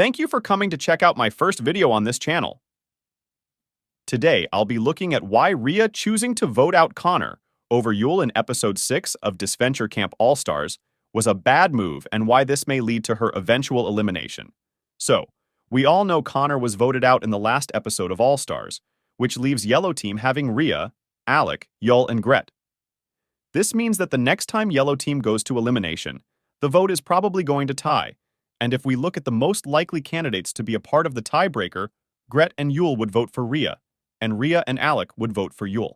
Thank you for coming to check out my first video on this channel. Today, I'll be looking at why Rhea choosing to vote out Connor over Yul in episode 6 of Disventure Camp All-Stars was a bad move and why this may lead to her eventual elimination. So, we all know Connor was voted out in the last episode of All-Stars, which leaves Yellow Team having Riya, Alec, Yul, and Gret. This means that the next time Yellow Team goes to elimination, the vote is probably going to tie, and if we look at the most likely candidates to be a part of the tiebreaker, Gret and Yul would vote for Riya, and Riya and Alec would vote for Yul.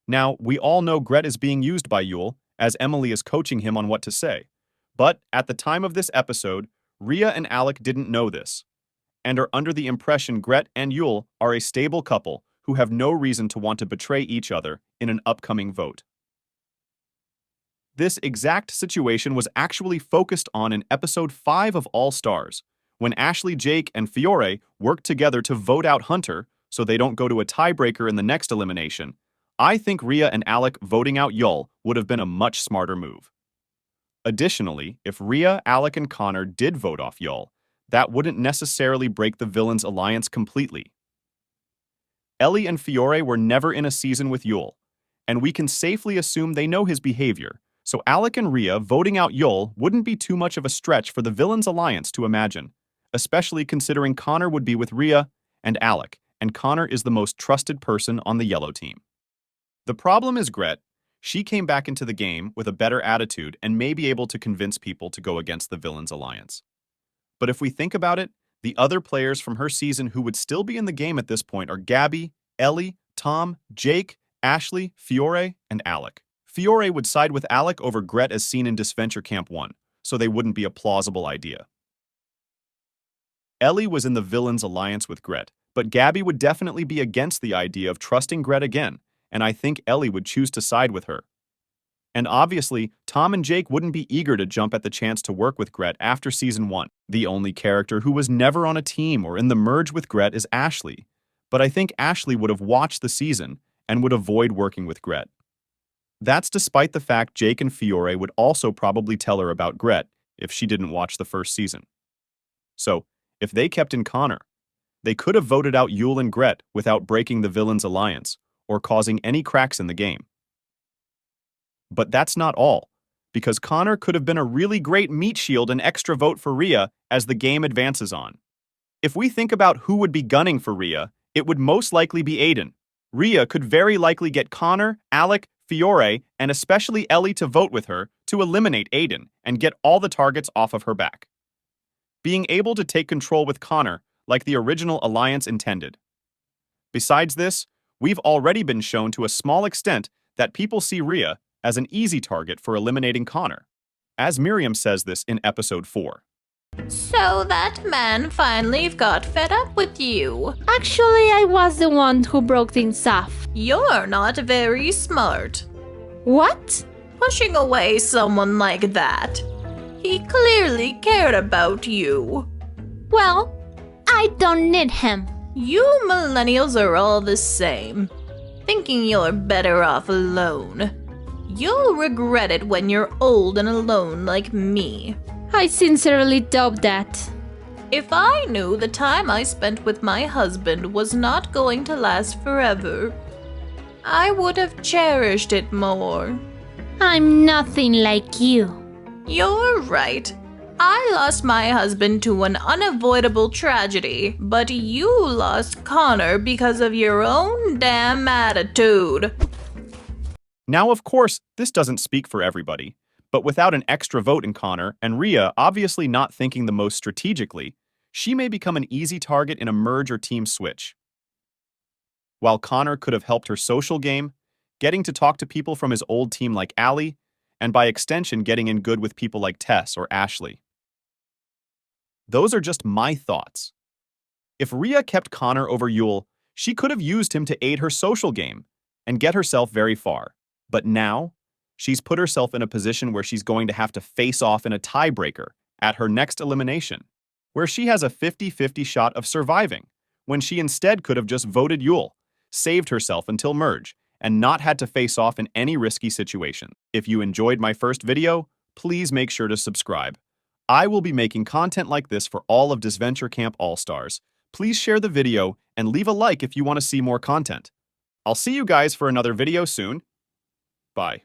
Now, we all know Gret is being used by Yul, as Emily is coaching him on what to say. But at the time of this episode, Riya and Alec didn't know this, and are under the impression Gret and Yul are a stable couple who have no reason to want to betray each other in an upcoming vote. This exact situation was actually focused on in episode 5 of All Stars, when Ashley, Jake, and Fiore worked together to vote out Hunter so they don't go to a tiebreaker in the next elimination. I think Riya and Alec voting out Yul would have been a much smarter move. Additionally, if Riya, Alec, and Connor did vote off Yul, that wouldn't necessarily break the villains' alliance completely. Ellie and Fiore were never in a season with Yul, and we can safely assume they know his behavior, so Alec and Riya voting out Yul wouldn't be too much of a stretch for the villains' alliance to imagine, especially considering Connor would be with Riya and Alec, and Connor is the most trusted person on the Yellow Team. The problem is Gret. She came back into the game with a better attitude and may be able to convince people to go against the villains' alliance. But if we think about it, the other players from her season who would still be in the game at this point are Gabby, Ellie, Tom, Jake, Ashley, Fiore, and Alec. Fiore would side with Alec over Gret as seen in Disventure Camp 1, so they wouldn't be a plausible idea. Ellie was in the villains' alliance with Gret, but Gabby would definitely be against the idea of trusting Gret again, and I think Ellie would choose to side with her. And obviously, Tom and Jake wouldn't be eager to jump at the chance to work with Gret after Season 1. The only character who was never on a team or in the merge with Gret is Ashley, but I think Ashley would have watched the season and would avoid working with Gret. That's despite the fact Jake and Fiore would also probably tell her about Gret if she didn't watch the first season. So, if they kept in Connor, they could have voted out Yul and Gret without breaking the villains' alliance or causing any cracks in the game. But that's not all, because Connor could have been a really great meat shield and extra vote for Riya as the game advances on. If we think about who would be gunning for Riya, it would most likely be Aiden. Riya could very likely get Connor, Alec, Fiore, and especially Ellie to vote with her to eliminate Aiden and get all the targets off of her back. Being able to take control with Connor like the original alliance intended. Besides this, we've already been shown to a small extent that people see Riya as an easy target for eliminating Connor, as Miriam says this in episode 4. So that man finally got fed up with you. Actually, I was the one who broke things off. You're not very smart. What? Pushing away someone like that. He clearly cared about you. Well, I don't need him. You millennials are all the same, thinking you're better off alone. You'll regret it when you're old and alone like me. I sincerely doubt that. If I knew the time I spent with my husband was not going to last forever, I would have cherished it more. I'm nothing like you. You're right. I lost my husband to an unavoidable tragedy, but you lost Connor because of your own damn attitude. Now, of course, this doesn't speak for everybody, but without an extra vote in Connor and Riya obviously not thinking the most strategically, she may become an easy target in a merge or team switch. While Connor could have helped her social game, getting to talk to people from his old team like Allie, and by extension getting in good with people like Tess or Ashley. Those are just my thoughts. If Riya kept Connor over Yul, she could have used him to aid her social game and get herself very far. But now, she's put herself in a position where she's going to have to face off in a tiebreaker at her next elimination, where she has a 50-50 shot of surviving, when she instead could have just voted Yul, saved herself until merge, and not had to face off in any risky situation. If you enjoyed my first video, please make sure to subscribe. I will be making content like this for all of Disventure Camp All-Stars. Please share the video and leave a like if you want to see more content. I'll see you guys for another video soon. Bye.